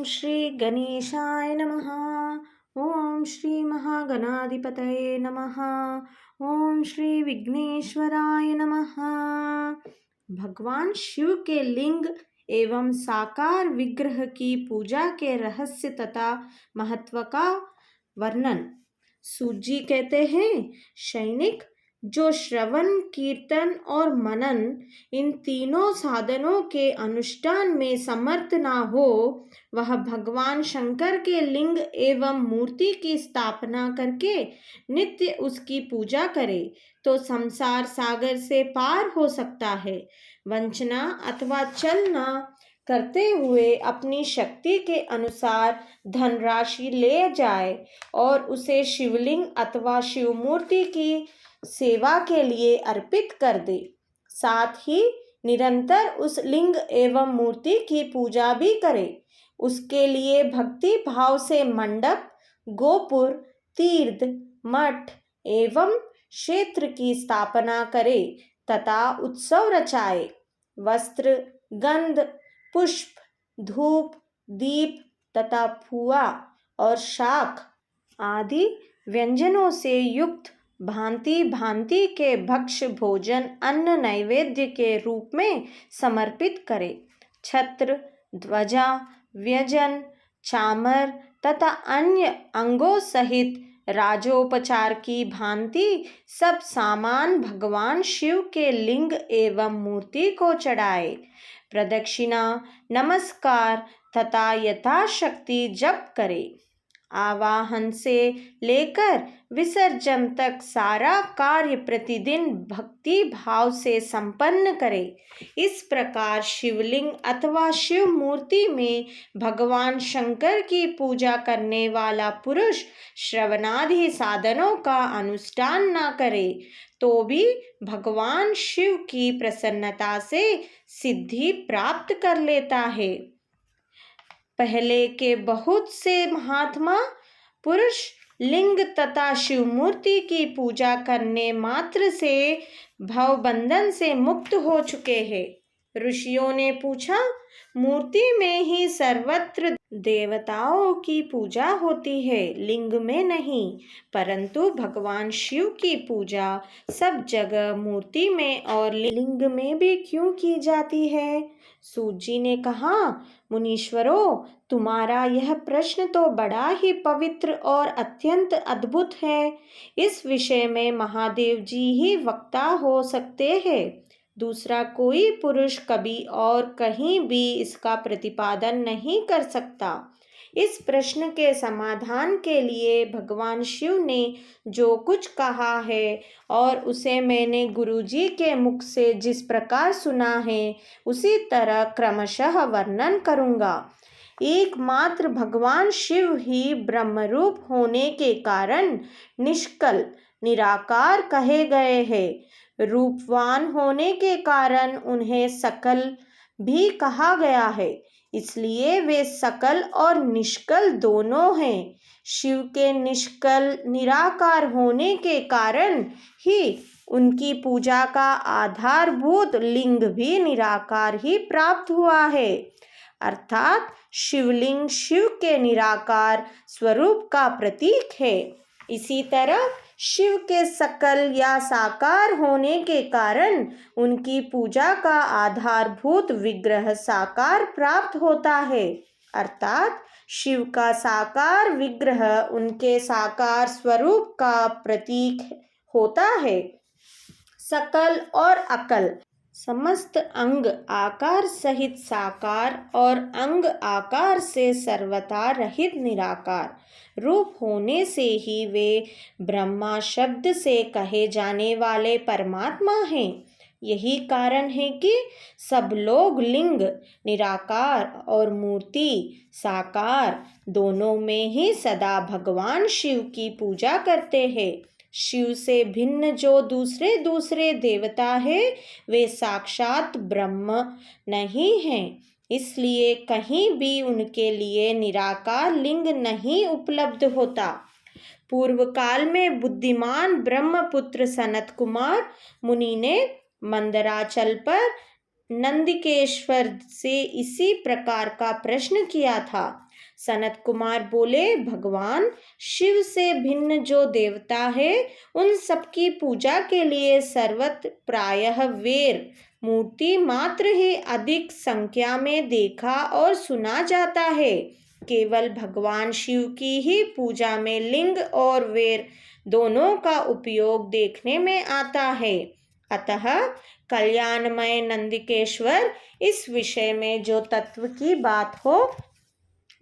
श्री गणेशाय नमः। ओम श्री महागणाधिपतये नमः। ओम श्री विघ्नेश्वराय नमः। भगवान शिव के लिंग एवं साकार विग्रह की पूजा के रहस्य तथा महत्व का वर्णन। सूत जी कहते हैं, सैनिक जो श्रवण, कीर्तन और मनन इन तीनों साधनों के अनुष्ठान में समर्थ ना हो, वह भगवान शंकर के लिंग एवं मूर्ति की स्थापना करके नित्य उसकी पूजा करे तो संसार सागर से पार हो सकता है। वंचना अथवा छलना करते हुए अपनी शक्ति के अनुसार धनराशि ले जाए और उसे शिवलिंग अथवा शिव मूर्ति की सेवा के लिए अर्पित कर दे, साथ ही निरंतर उस लिंग एवं मूर्ति की पूजा भी करे। उसके लिए भक्ति भाव से मंडप, गोपुर, तीर्थ, मठ एवं क्षेत्र की स्थापना करे तथा उत्सव रचाए। वस्त्र, गंध, पुष्प, धूप, दीप तथा फुआ और शाख आदि व्यंजनों से युक्त भांति भांति के भक्ष्य भोजन अन्न नैवेद्य के रूप में समर्पित करे। छत्र, ध्वजा, व्यंजन, चामर तथा अन्य अंगों सहित राजोपचार की भांति सब सामान भगवान शिव के लिंग एवं मूर्ति को चढ़ाए। प्रदक्षिणा, नमस्कार तथा यथाशक्ति जप करे। आवाहन से लेकर विसर्जन तक सारा कार्य प्रतिदिन भक्ति भाव से संपन्न करे। इस प्रकार शिवलिंग अथवा शिव मूर्ति में भगवान शंकर की पूजा करने वाला पुरुष श्रवणादि साधनों का अनुष्ठान न करे तो भी भगवान शिव की प्रसन्नता से सिद्धि प्राप्त कर लेता है। पहले के बहुत से महात्मा पुरुष लिंग तथा शिव मूर्ति की पूजा करने मात्र से भवबंधन से मुक्त हो चुके हैं। ऋषियों ने पूछा, मूर्ति में ही सर्वत्र देवताओं की पूजा होती है, लिंग में नहीं, परंतु भगवान शिव की पूजा सब जगह मूर्ति में और लिंग में भी क्यों की जाती है? सूत जी ने कहा, मुनीश्वरों, तुम्हारा यह प्रश्न तो बड़ा ही पवित्र और अत्यंत अद्भुत है। इस विषय में महादेव जी ही वक्ता हो सकते हैं। दूसरा कोई पुरुष कभी और कहीं भी इसका प्रतिपादन नहीं कर सकता। इस प्रश्न के समाधान के लिए भगवान शिव ने जो कुछ कहा है और उसे मैंने गुरुजी के मुख से जिस प्रकार सुना है, उसी तरह क्रमशः वर्णन करूँगा। एकमात्र भगवान शिव ही ब्रह्मरूप होने के कारण निष्कल, निराकार कहे गए हैं। रूपवान होने के कारण उन्हें सकल भी कहा गया है, इसलिए वे सकल और निष्कल दोनों हैं। शिव के निष्कल निराकार होने के कारण ही उनकी पूजा का आधारभूत लिंग भी निराकार ही प्राप्त हुआ है, अर्थात शिवलिंग शिव के निराकार स्वरूप का प्रतीक है। इसी तरह शिव के सकल या साकार होने के कारण उनकी पूजा का आधारभूत विग्रह साकार प्राप्त होता है, अर्थात शिव का साकार विग्रह उनके साकार स्वरूप का प्रतीक होता है। सकल और अकल समस्त अंग आकार सहित साकार और अंग आकार से सर्वथा रहित निराकार रूप होने से ही वे ब्रह्मा शब्द से कहे जाने वाले परमात्मा हैं। यही कारण है कि सब लोग लिंग निराकार और मूर्ति साकार दोनों में ही सदा भगवान शिव की पूजा करते हैं। शिव से भिन्न जो दूसरे दूसरे देवता है, वे साक्षात ब्रह्म नहीं हैं, इसलिए कहीं भी उनके लिए निराकार लिंग नहीं उपलब्ध होता। पूर्व काल में बुद्धिमान ब्रह्मपुत्र सनत कुमार मुनि ने मंदराचल पर नंदिकेश्वर से इसी प्रकार का प्रश्न किया था। सनत कुमार बोले, भगवान शिव से भिन्न जो देवता है उन सबकी पूजा के लिए सर्वत्र प्रायः वेर मूर्ति मात्र ही अधिक संख्या में देखा और सुना जाता है। केवल भगवान शिव की ही पूजा में लिंग और वेर दोनों का उपयोग देखने में आता है। अतः कल्याणमय नंदिकेश्वर, इस विषय में जो तत्व की बात हो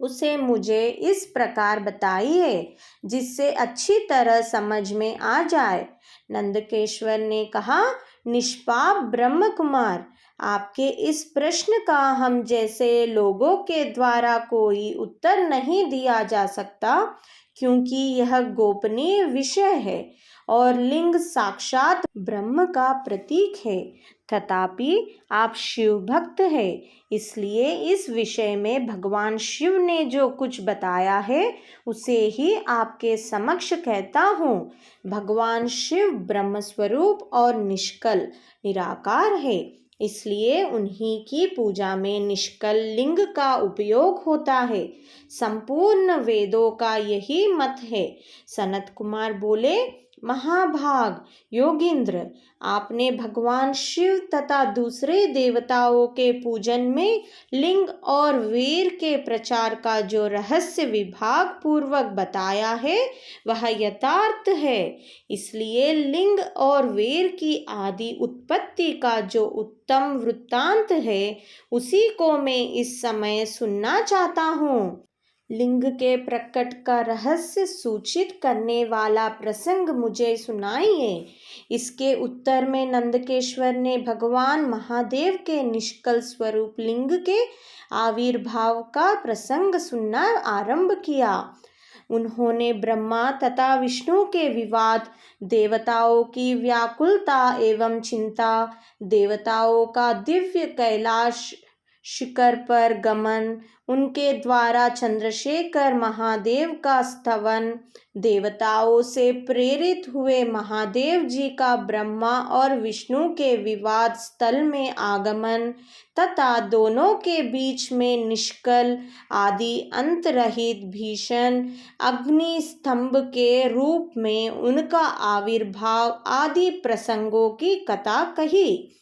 उसे मुझे इस प्रकार बताइए जिससे अच्छी तरह समझ में आ जाए। नंदकेश्वर ने कहा, निष्पाप ब्रह्म कुमार, आपके इस प्रश्न का हम जैसे लोगों के द्वारा कोई उत्तर नहीं दिया जा सकता, क्योंकि यह गोपनीय विषय है और लिंग साक्षात ब्रह्म का प्रतीक है। तथापि आप शिव भक्त है, इसलिए इस विषय में भगवान शिव ने जो कुछ बताया है उसे ही आपके समक्ष कहता हूँ। भगवान शिव ब्रह्म स्वरूप और निष्कल निराकार है, इसलिए उन्हीं की पूजा में निष्कल लिंग का उपयोग होता है। संपूर्ण वेदों का यही मत है। सनत कुमार बोले, महाभाग योगींद्र, आपने भगवान शिव तथा दूसरे देवताओं के पूजन में लिंग और वीर के प्रचार का जो रहस्य विभाग पूर्वक बताया है वह यथार्थ है। इसलिए लिंग और वीर की आदि उत्पत्ति का जो उत्तम वृत्तांत है उसी को मैं इस समय सुनना चाहता हूँ। लिंग के प्रकट का रहस्य सूचित करने वाला प्रसंग मुझे सुनाइए। इसके उत्तर में नंदकेश्वर ने भगवान महादेव के निष्कल स्वरूप लिंग के आविर्भाव का प्रसंग सुनना आरंभ किया। उन्होंने ब्रह्मा तथा विष्णु के विवाद, देवताओं की व्याकुलता एवं चिंता, देवताओं का दिव्य कैलाश शिखर पर गमन, उनके द्वारा चंद्रशेखर महादेव का स्तवन, देवताओं से प्रेरित हुए महादेव जी का ब्रह्मा और विष्णु के विवाद स्थल में आगमन तथा दोनों के बीच में निष्कल आदि अंत रहित भीषण अग्नि स्तंभ के रूप में उनका आविर्भाव आदि प्रसंगों की कथा कही।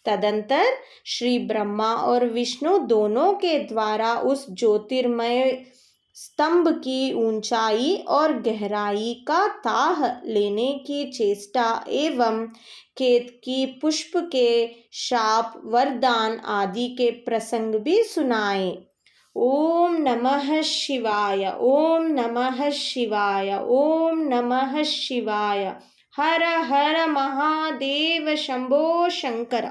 तदंतर श्री ब्रह्मा और विष्णु दोनों के द्वारा उस ज्योतिर्मय स्तंभ की ऊंचाई और गहराई का ताह लेने की चेष्टा एवं केतकी पुष्प के शाप, वरदान आदि के प्रसंग भी सुनाए। ओम नमः शिवाय, ओम नमः शिवाय, ओम नमः शिवाय। हर हर महादेव, शंभो शंकर।